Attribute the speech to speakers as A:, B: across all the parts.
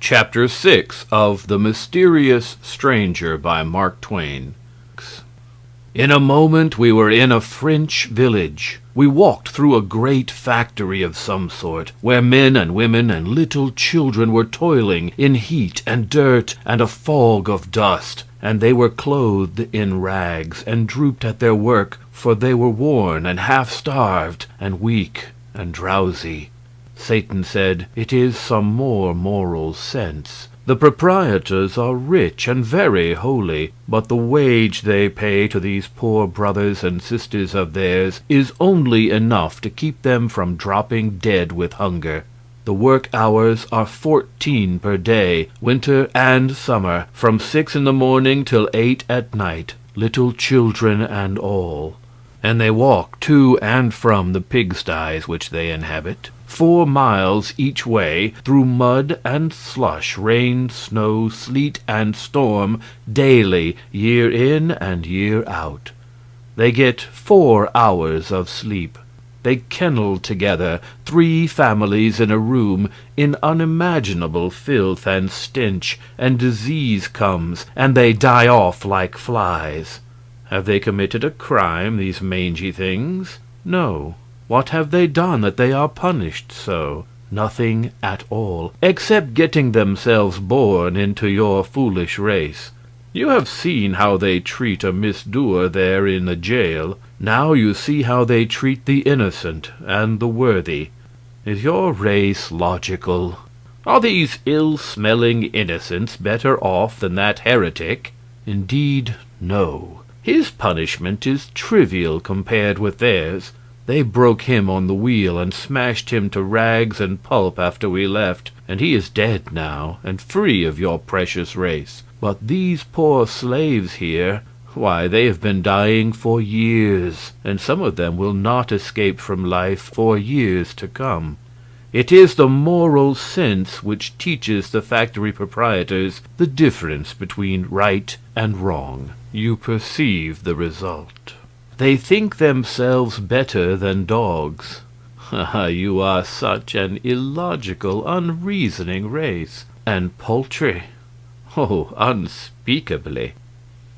A: Chapter 6 of The Mysterious Stranger by Mark Twain. In a moment we were in a French village. We walked through a great factory of some sort, where men and women and little children were toiling in heat and dirt and a fog of dust, and they were clothed in rags and drooped at their work, for they were worn and half starved and weak and drowsy. Satan said, "It is some more moral sense. The proprietors are rich and very holy, but the wage they pay to these poor brothers and sisters of theirs is only enough to keep them from dropping dead with hunger. The work hours are 14 per day, winter and summer, from 6 in the morning till 8 at night, little children and all. And they walk to and from the pigsties which they inhabit, 4 miles each way, through mud and slush, rain, snow, sleet, and storm, daily, year in and year out. They get 4 hours of sleep. They kennel together, 3 families in a room, in unimaginable filth and stench, and disease comes, and they die off like flies. Have they committed a crime, these mangy things? No. What have they done that they are punished so? Nothing at all, except getting themselves born into your foolish race. You have seen how they treat a misdoer there in the jail. Now you see how they treat the innocent and the worthy. Is your race logical? Are these ill-smelling innocents better off than that heretic? Indeed, no. His punishment is trivial compared with theirs. They broke him on the wheel and smashed him to rags and pulp after we left, and he is dead now, and free of your precious race. But these poor slaves here, why, they have been dying for years, and some of them will not escape from life for years to come. It is the moral sense which teaches the factory proprietors the difference between right and wrong. You perceive the result. They think themselves better than dogs. You are such an illogical, unreasoning race. And paltry. Oh, unspeakably.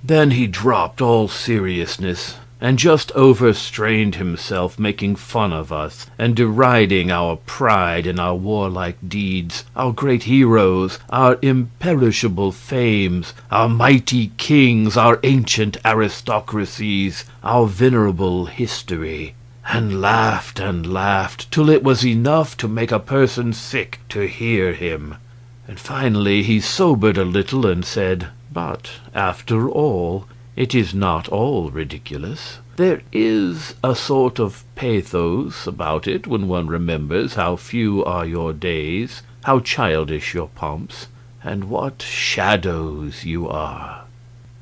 A: Then he dropped all seriousness, and just overstrained himself, making fun of us, and deriding our pride in our warlike deeds, our great heroes, our imperishable fames, our mighty kings, our ancient aristocracies, our venerable history, and laughed till it was enough to make a person sick to hear him. And finally he sobered a little and said, "But, after all, it is not all ridiculous. There is a sort of pathos about it when one remembers how few are your days, how childish your pomps, and what shadows you are."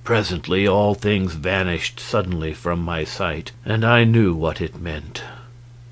A: Presently all things vanished suddenly from my sight, and I knew what it meant.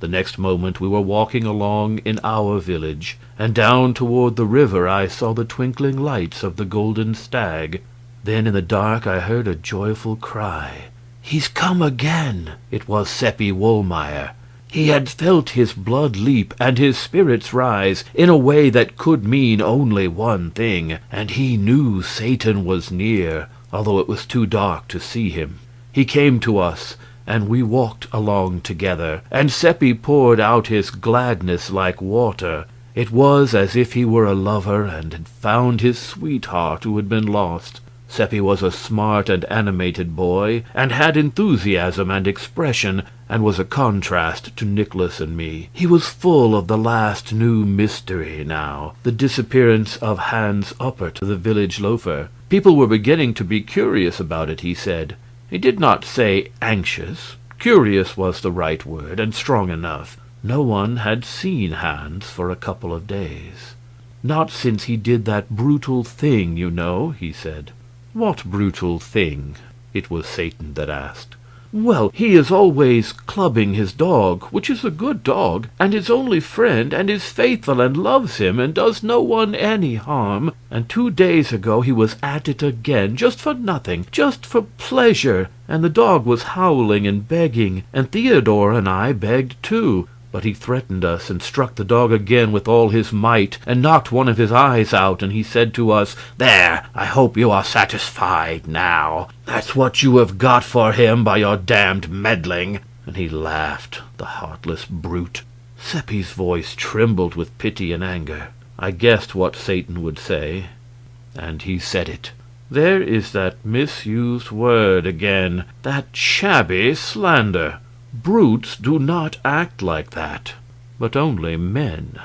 A: The next moment we were walking along in our village, and down toward the river I saw the twinkling lights of the Golden Stag. Then in the dark I heard a joyful cry. "He's come again!" It was Seppi Wohlmeyer. He had felt his blood leap and his spirits rise in a way that could mean only one thing, and he knew Satan was near, although it was too dark to see him. He came to us, and we walked along together, and Seppi poured out his gladness like water. It was as if he were a lover and had found his sweetheart who had been lost. Seppi was a smart and animated boy, and had enthusiasm and expression, and was a contrast to Nicholas and me. He was full of the last new mystery now, the disappearance of Hans Uppert, the village loafer. People were beginning to be curious about it, he said. He did not say anxious. Curious was the right word, and strong enough. No one had seen Hans for a couple of days. "Not since he did that brutal thing, you know," he said. "What brutal thing?" It was Satan that asked. "Well, he is always clubbing his dog, which is a good dog, and his only friend, and is faithful and loves him, and does no one any harm. And 2 days ago he was at it again, just for nothing, just for pleasure, and the dog was howling and begging, and Theodore and I begged too. But he threatened us, and struck the dog again with all his might, and knocked one of his eyes out, and he said to us, "There, I hope you are satisfied now. That's what you have got for him by your damned meddling." And he laughed, the heartless brute. Seppi's voice trembled with pity and anger. I guessed what Satan would say, and he said it. There is that misused word again, that shabby slander. Brutes do not act like that, but only men.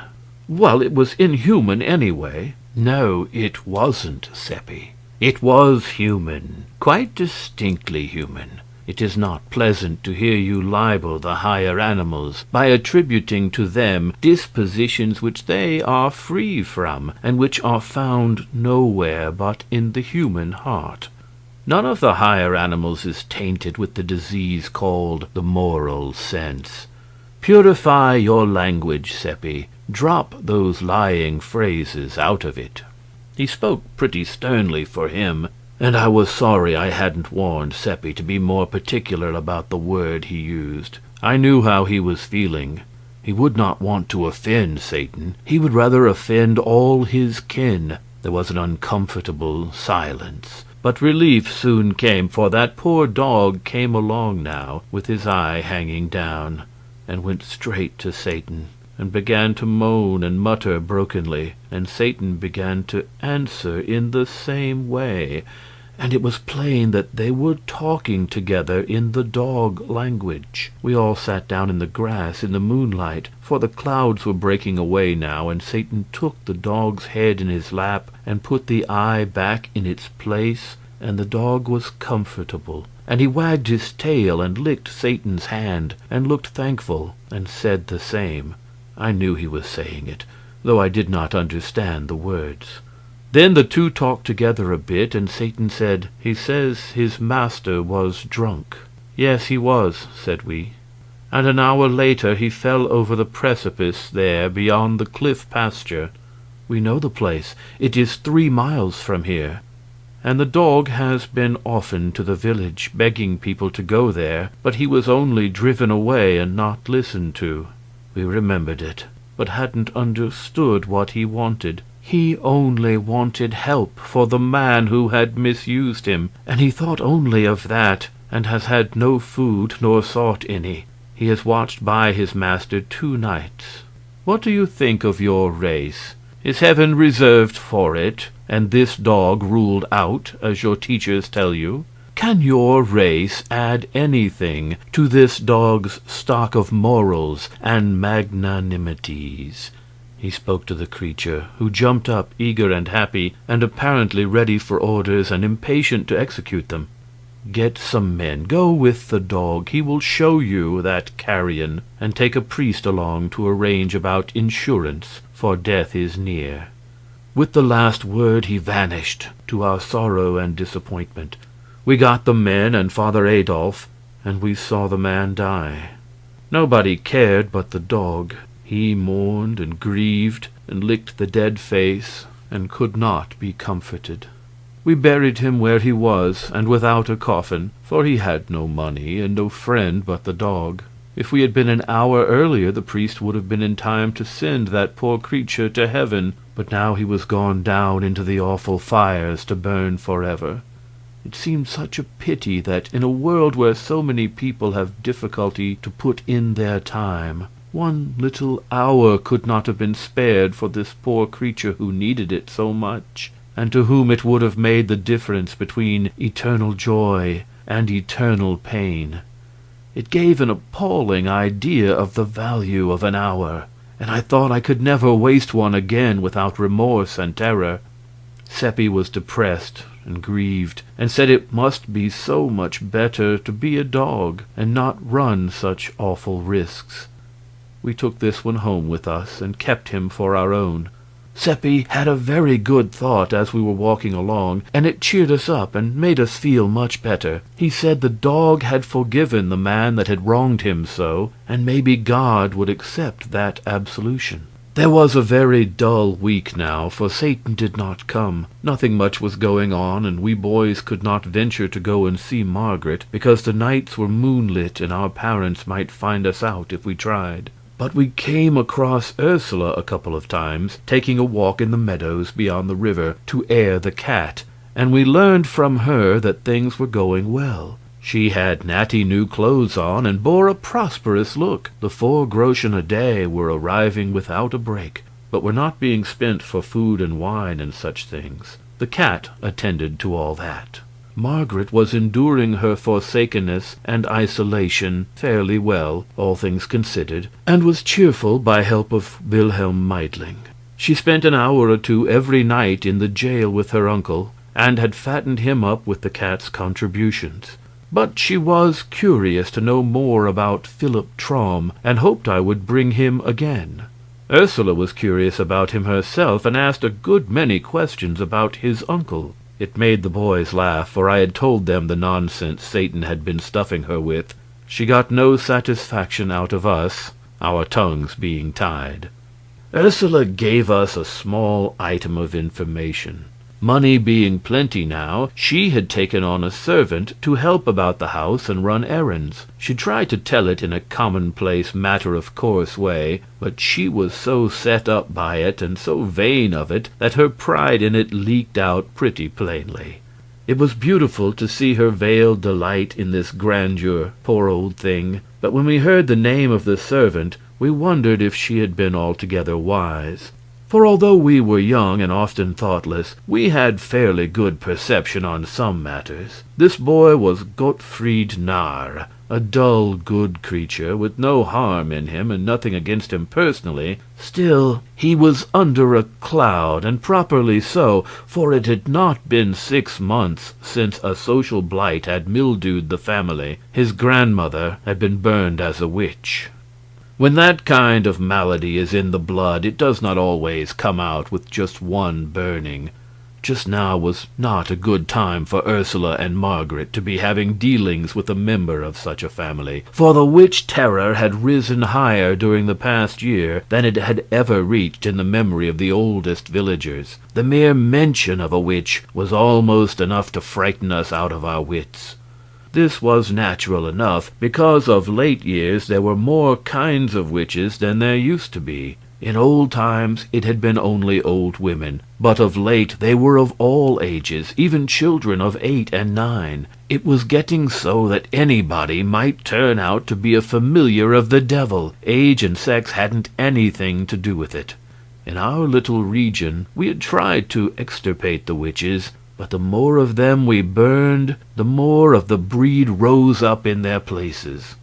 A: Well, it was inhuman anyway. No, it wasn't, Seppi. It was human, quite distinctly human. It is not pleasant to hear you libel the higher animals by attributing to them dispositions which they are free from, and which are found nowhere but in the human heart. None of the higher animals is tainted with the disease called the moral sense. Purify your language, Seppi. Drop those lying phrases out of it. He spoke pretty sternly for him, and I was sorry I hadn't warned Seppi to be more particular about the word he used. I knew how he was feeling. He would not want to offend Satan. He would rather offend all his kin. There was an uncomfortable silence. But relief soon came, for that poor dog came along now, with his eye hanging down, and went straight to Satan, and began to moan and mutter brokenly, and Satan began to answer in the same way, and it was plain that they were talking together in the dog language. We all sat down in the grass in the moonlight, for the clouds were breaking away now, and Satan took the dog's head in his lap and put the eye back in its place, and the dog was comfortable, and he wagged his tail and licked Satan's hand, and looked thankful, and said the same. I knew he was saying it, though I did not understand the words. Then the two talked together a bit, and Satan said, "He says his master was drunk." "Yes, he was," said we. "And an hour later he fell over the precipice there beyond the cliff pasture. We know the place. It is 3 miles from here. And the dog has been often to the village, begging people to go there, but he was only driven away and not listened to." We remembered it, but hadn't understood what he wanted. He only wanted help for the man who had misused him, and he thought only of that, and has had no food nor sought any. He has watched by his master 2 nights. What do you think of your race? Is heaven reserved for it, and this dog ruled out, as your teachers tell you? Can your race add anything to this dog's stock of morals and magnanimities? He spoke to the creature, who jumped up, eager and happy, and apparently ready for orders and impatient to execute them. "Get some men. Go with the dog. He will show you that carrion, and take a priest along to arrange about insurance, for death is near." With the last word he vanished, to our sorrow and disappointment. We got the men and Father Adolf, and we saw the man die. Nobody cared but the dog. He mourned and grieved, and licked the dead face, and could not be comforted. We buried him where he was, and without a coffin, for he had no money, and no friend but the dog. If we had been an hour earlier, the priest would have been in time to send that poor creature to heaven, but now he was gone down into the awful fires to burn forever. It seemed such a pity that, in a world where so many people have difficulty to put in their time, 1 little hour could not have been spared for this poor creature who needed it so much, and to whom it would have made the difference between eternal joy and eternal pain. It gave an appalling idea of the value of an hour, and I thought I could never waste one again without remorse and terror. Seppi was depressed and grieved, and said it must be so much better to be a dog and not run such awful risks. We took this one home with us, and kept him for our own. Seppi had a very good thought as we were walking along, and it cheered us up and made us feel much better. He said the dog had forgiven the man that had wronged him so, and maybe God would accept that absolution. There was a very dull week now, for Satan did not come. Nothing much was going on, and we boys could not venture to go and see Margaret, because the nights were moonlit and our parents might find us out if we tried. But we came across Ursula a couple of times, taking a walk in the meadows beyond the river to air the cat, and we learned from her that things were going well. She had natty new clothes on and bore a prosperous look. The 4 groschen a day were arriving without a break, but were not being spent for food and wine and such things. The cat attended to all that. Margaret was enduring her forsakenness and isolation fairly well, all things considered, and was cheerful by help of Wilhelm Meidling. She spent an hour or 2 every night in the jail with her uncle, and had fattened him up with the cat's contributions. But she was curious to know more about Philip Traum, and hoped I would bring him again. Ursula was curious about him herself, and asked a good many questions about his uncle. It made the boys laugh, for I had told them the nonsense Satan had been stuffing her with. She got no satisfaction out of us, our tongues being tied. Ursula gave us a small item of information. Money being plenty now, she had taken on a servant to help about the house and run errands. She tried to tell it in a commonplace, matter-of-course way, but she was so set up by it and so vain of it that her pride in it leaked out pretty plainly. It was beautiful to see her veiled delight in this grandeur, poor old thing, but when we heard the name of the servant, we wondered if she had been altogether wise. For although we were young and often thoughtless, we had fairly good perception on some matters. This boy was Gottfried Narr, a dull, good creature, with no harm in him and nothing against him personally. Still, he was under a cloud, and properly so, for it had not been 6 months since a social blight had mildewed the family. His grandmother had been burned as a witch. When that kind of malady is in the blood, it does not always come out with just one burning. Just now was not a good time for Ursula and Margaret to be having dealings with a member of such a family, for the witch terror had risen higher during the past year than it had ever reached in the memory of the oldest villagers. The mere mention of a witch was almost enough to frighten us out of our wits. This was natural enough, because of late years there were more kinds of witches than there used to be. In old times it had been only old women, but of late they were of all ages, even children of 8 and 9. It was getting so that anybody might turn out to be a familiar of the devil. Age and sex hadn't anything to do with it. In our little region we had tried to extirpate the witches, but the more of them we burned, the more of the breed rose up in their places.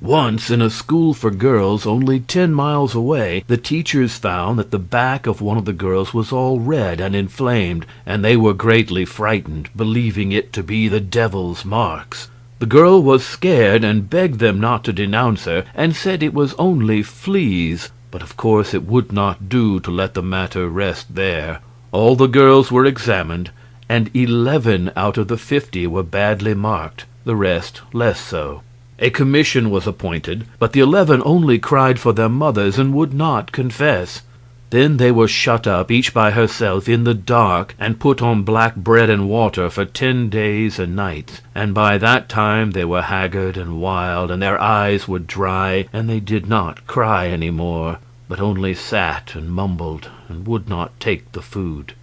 A: Once, in a school for girls only 10 miles away, the teachers found that the back of one of the girls was all red and inflamed, and they were greatly frightened, believing it to be the devil's marks. The girl was scared and begged them not to denounce her, and said it was only fleas, but of course it would not do to let the matter rest there. All the girls were examined, and 11 out of the 50 were badly marked, the rest less so. A commission was appointed, but the 11 only cried for their mothers and would not confess. Then they were shut up, each by herself, in the dark, and put on black bread and water for 10 days and nights, and by that time they were haggard and wild, and their eyes were dry, and they did not cry any more, but only sat and mumbled, and would not take the food.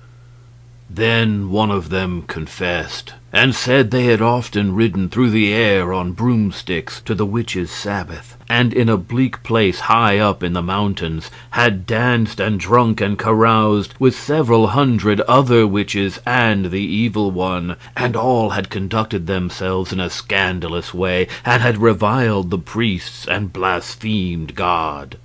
A: Then one of them confessed, and said they had often ridden through the air on broomsticks to the witches' Sabbath, and in a bleak place high up in the mountains had danced and drunk and caroused with several hundred other witches and the evil one, and all had conducted themselves in a scandalous way, and had reviled the priests and blasphemed God.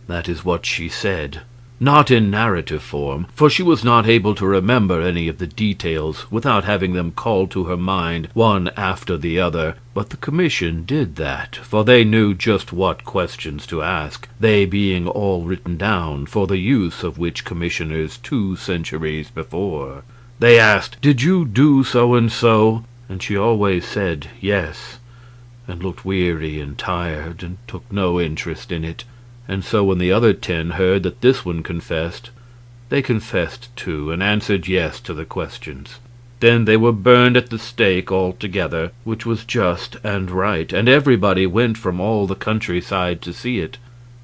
A: That is what she said. Not in narrative form, for she was not able to remember any of the details without having them called to her mind one after the other, but the commission did that, for they knew just what questions to ask, they being all written down for the use of witch commissioners 2 centuries before. They asked, "Did you do so and so?" And she always said yes, and looked weary and tired, and took no interest in it. And so when the other 10 heard that this one confessed, they confessed too, and answered yes to the questions. Then they were burned at the stake all together, which was just and right, and everybody went from all the countryside to see it.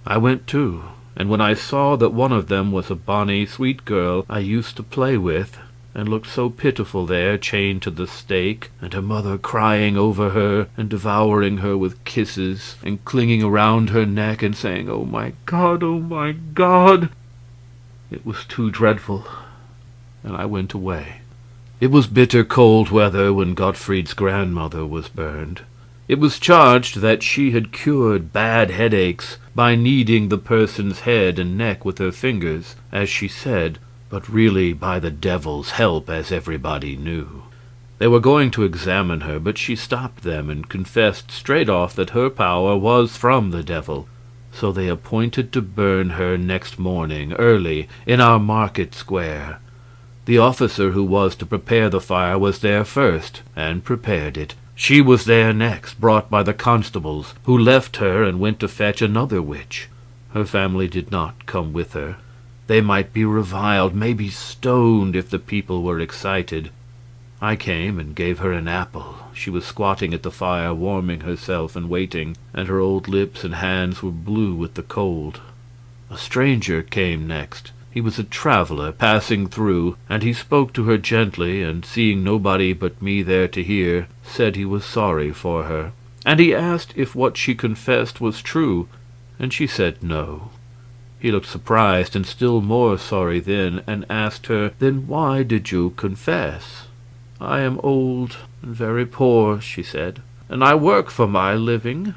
A: I went too, and when I saw that one of them was a bonny, sweet girl I used to play with, and looked so pitiful there, chained to the stake, and her mother crying over her, and devouring her with kisses, and clinging around her neck, and saying, "Oh, my God, oh, my God!" It was too dreadful, and I went away. It was bitter cold weather when Gottfried's grandmother was burned. It was charged that she had cured bad headaches by kneading the person's head and neck with her fingers, as she said, but really by the devil's help, as everybody knew. They were going to examine her, but she stopped them and confessed straight off that her power was from the devil. So they appointed to burn her next morning, early, in our market square. The officer who was to prepare the fire was there first, and prepared it. She was there next, brought by the constables, who left her and went to fetch another witch. Her family did not come with her. They might be reviled, maybe stoned, if the people were excited. I came and gave her an apple. She was squatting at the fire, warming herself and waiting, and her old lips and hands were blue with the cold. A stranger came next. He was a traveler passing through, and he spoke to her gently, and seeing nobody but me there to hear, said he was sorry for her. And he asked if what she confessed was true, and she said no. He looked surprised and still more sorry then, and asked her, "Then why did you confess?" "I am old and very poor," she said, "and I work for my living.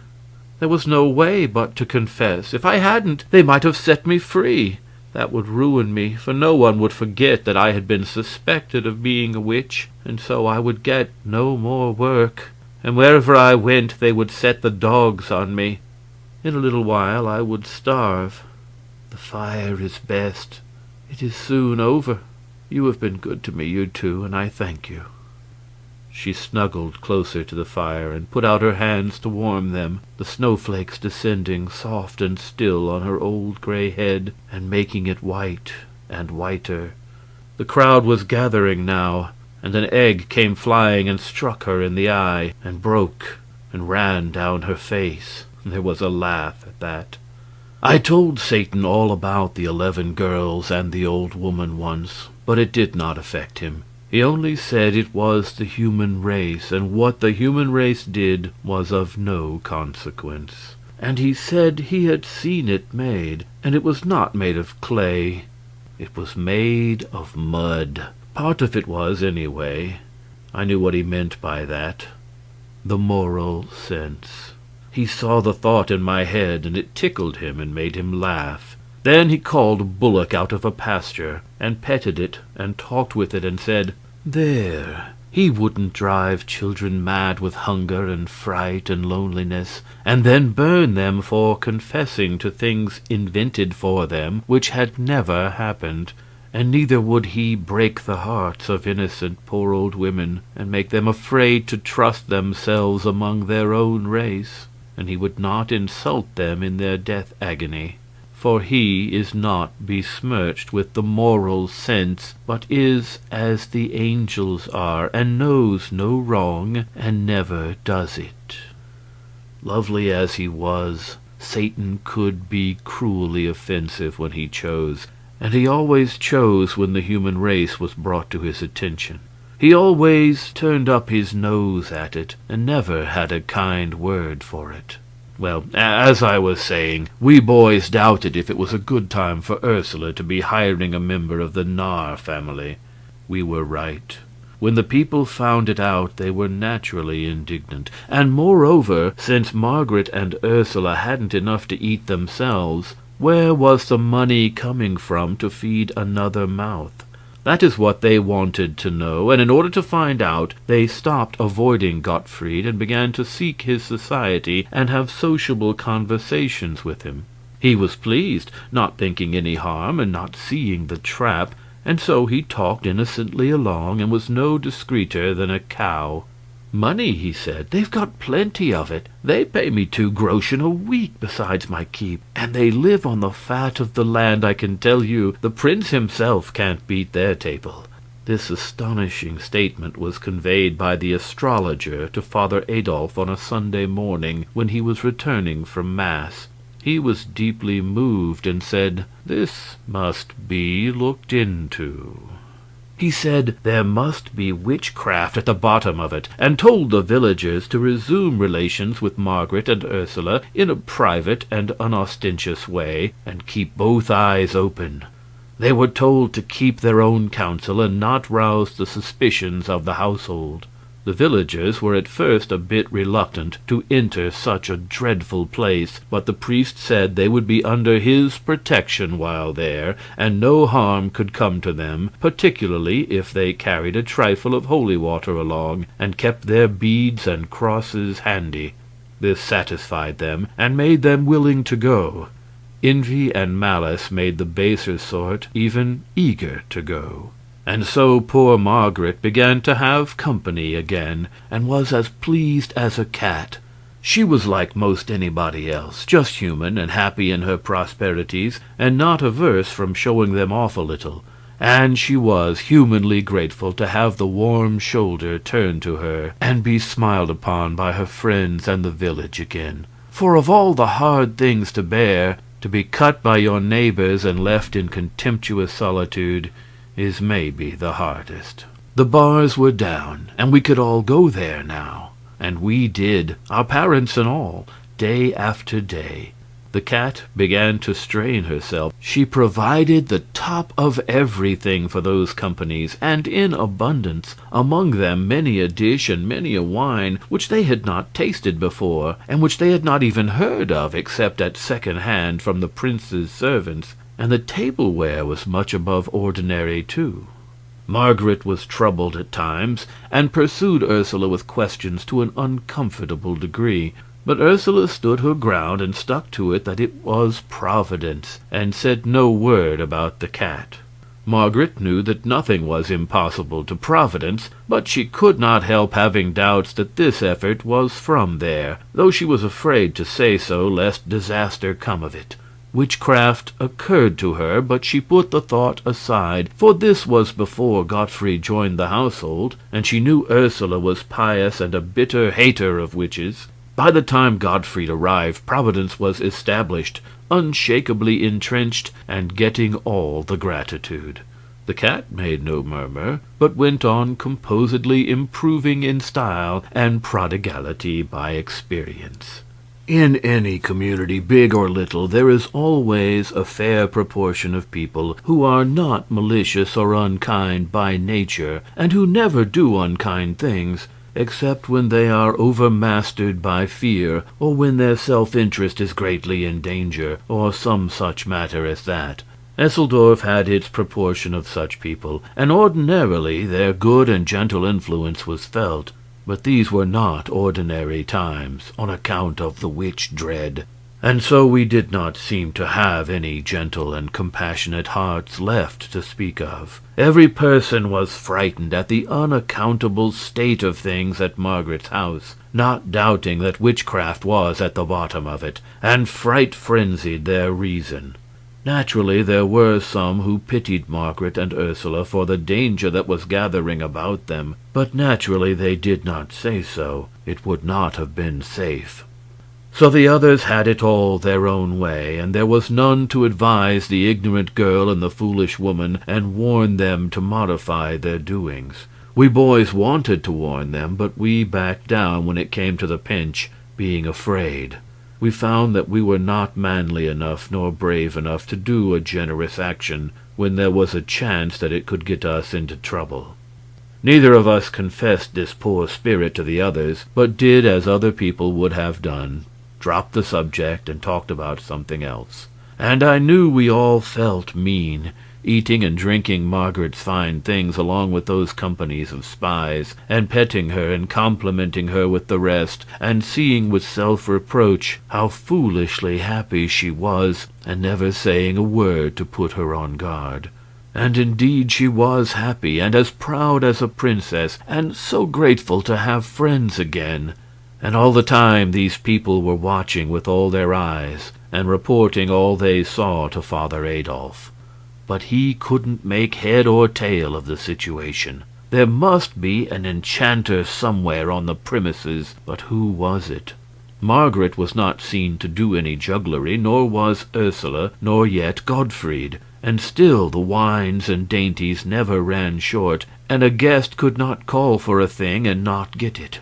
A: There was no way but to confess. If I hadn't, they might have set me free. That would ruin me, for no one would forget that I had been suspected of being a witch, and so I would get no more work, and wherever I went they would set the dogs on me. In a little while I would starve. The fire is best. It is soon over. You have been good to me, you two, and I thank you." She snuggled closer to the fire and put out her hands to warm them, the snowflakes descending soft and still on her old gray head and making it white and whiter. The crowd was gathering now, and an egg came flying and struck her in the eye, and broke and ran down her face. There was a laugh at that. I told Satan all about the 11 girls and the old woman once, but it did not affect him. He only said it was the human race, and what the human race did was of no consequence. And he said he had seen it made, and it was not made of clay. It was made of mud. Part of it was, anyway. I knew what he meant by that. The moral sense. He saw the thought in my head, and it tickled him and made him laugh. Then he called a bullock out of a pasture, and petted it, and talked with it, and said, "There, he wouldn't drive children mad with hunger and fright and loneliness, and then burn them for confessing to things invented for them, which had never happened. And neither would he break the hearts of innocent poor old women, and make them afraid to trust themselves among their own race, and he would not insult them in their death agony. For he is not besmirched with the moral sense, but is as the angels are, and knows no wrong, and never does it." Lovely as he was, Satan could be cruelly offensive when he chose, and he always chose when the human race was brought to his attention. He always turned up his nose at it, and never had a kind word for it. Well, as I was saying, we boys doubted if it was a good time for Ursula to be hiring a member of the Narr family. We were right. When the people found it out, they were naturally indignant, and moreover, since Margaret and Ursula hadn't enough to eat themselves, where was the money coming from to feed another mouth? That is what they wanted to know, and in order to find out, they stopped avoiding Gottfried and began to seek his society and have sociable conversations with him. He was pleased, not thinking any harm and not seeing the trap, and so he talked innocently along and was no discreeter than a cow. "Money," he said, "they've got plenty of it. They pay me 2 groschen a week besides my keep, and they live on the fat of the land. I can tell you, the prince himself can't beat their table." This astonishing statement was conveyed by the astrologer to Father Adolf on a Sunday morning when he was returning from Mass. He was deeply moved and said, "This must be looked into." He said there must be witchcraft at the bottom of it, and told the villagers to resume relations with Margaret and Ursula in a private and unostentatious way, and keep both eyes open. They were told to keep their own counsel and not rouse the suspicions of the household. The villagers were at first a bit reluctant to enter such a dreadful place, but the priest said they would be under his protection while there, and no harm could come to them, particularly if they carried a trifle of holy water along and kept their beads and crosses handy. This satisfied them, and made them willing to go. Envy and malice made the baser sort even eager to go. And so poor Margaret began to have company again, and was as pleased as a cat. She was like most anybody else, just human and happy in her prosperities, and not averse from showing them off a little. And she was humanly grateful to have the warm shoulder turned to her, and be smiled upon by her friends and the village again. For of all the hard things to bear, to be cut by your neighbors and left in contemptuous solitude is maybe the hardest. The bars were down, and we could all go there now. And we did, our parents and all, day after day. The cat began to strain herself. She provided the top of everything for those companies, and in abundance, among them many a dish and many a wine which they had not tasted before, and which they had not even heard of except at second hand from the prince's servants. And the tableware was much above ordinary, too. Margaret was troubled at times, and pursued Ursula with questions to an uncomfortable degree. But Ursula stood her ground and stuck to it that it was Providence, and said no word about the cat. Margaret knew that nothing was impossible to Providence, but she could not help having doubts that this effort was from there, though she was afraid to say so lest disaster come of it. Witchcraft occurred to her, but she put the thought aside, for this was before Godfrey joined the household, and she knew Ursula was pious and a bitter hater of witches. By the time Godfrey arrived, Providence was established, unshakably entrenched, and getting all the gratitude. The cat made no murmur, but went on composedly improving in style and prodigality by experience. In any community, big or little, there is always a fair proportion of people who are not malicious or unkind by nature, and who never do unkind things, except when they are overmastered by fear, or when their self-interest is greatly in danger, or some such matter as that. Esseldorf had its proportion of such people, and ordinarily their good and gentle influence was felt. But these were not ordinary times, on account of the witch dread, and so we did not seem to have any gentle and compassionate hearts left to speak of. Every person was frightened at the unaccountable state of things at Margaret's house, not doubting that witchcraft was at the bottom of it, and fright frenzied their reason. Naturally, there were some who pitied Margaret and Ursula for the danger that was gathering about them, but naturally they did not say so. It would not have been safe. So the others had it all their own way, and there was none to advise the ignorant girl and the foolish woman and warn them to modify their doings. We boys wanted to warn them, but we backed down when it came to the pinch, being afraid. We found that we were not manly enough nor brave enough to do a generous action when there was a chance that it could get us into trouble. Neither of us confessed this poor spirit to the others, but did as other people would have done, dropped the subject and talked about something else. And I knew we all felt mean, eating and drinking Margaret's fine things along with those companies of spies, and petting her and complimenting her with the rest, and seeing with self-reproach how foolishly happy she was, and never saying a word to put her on guard. And indeed she was happy, and as proud as a princess, and so grateful to have friends again. And all the time these people were watching with all their eyes, and reporting all they saw to Father Adolf. But he couldn't make head or tail of the situation. There must be an enchanter somewhere on the premises, but who was it? Margaret was not seen to do any jugglery, nor was Ursula, nor yet Godfried. And still the wines and dainties never ran short, and a guest could not call for a thing and not get it.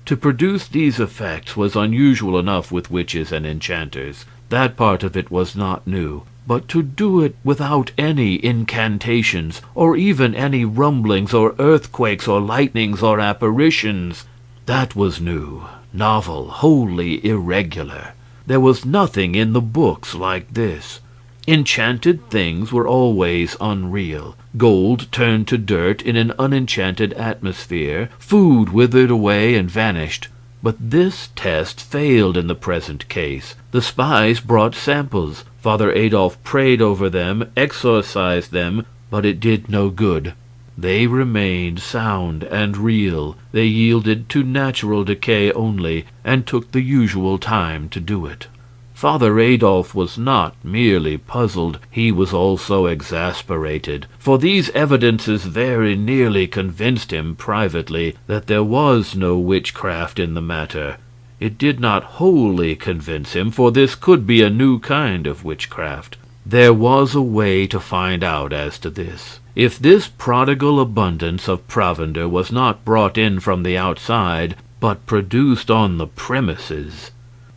A: To produce these effects was unusual enough with witches and enchanters. That part of it was not new. But to do it without any incantations, or even any rumblings or earthquakes or lightnings or apparitions, that was new, novel, wholly irregular. There was nothing in the books like this. Enchanted things were always unreal. Gold turned to dirt in an unenchanted atmosphere. Food withered away and vanished. But this test failed in the present case. The spies brought samples. Father Adolf prayed over them, exorcised them, but it did no good. They remained sound and real. They yielded to natural decay only, and took the usual time to do it. Father Adolf was not merely puzzled, he was also exasperated, for these evidences very nearly convinced him privately that there was no witchcraft in the matter. It did not wholly convince him, for this could be a new kind of witchcraft. There was a way to find out as to this. If this prodigal abundance of provender was not brought in from the outside, but produced on the premises,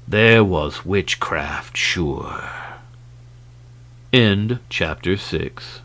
A: there was witchcraft, sure. End chapter 6.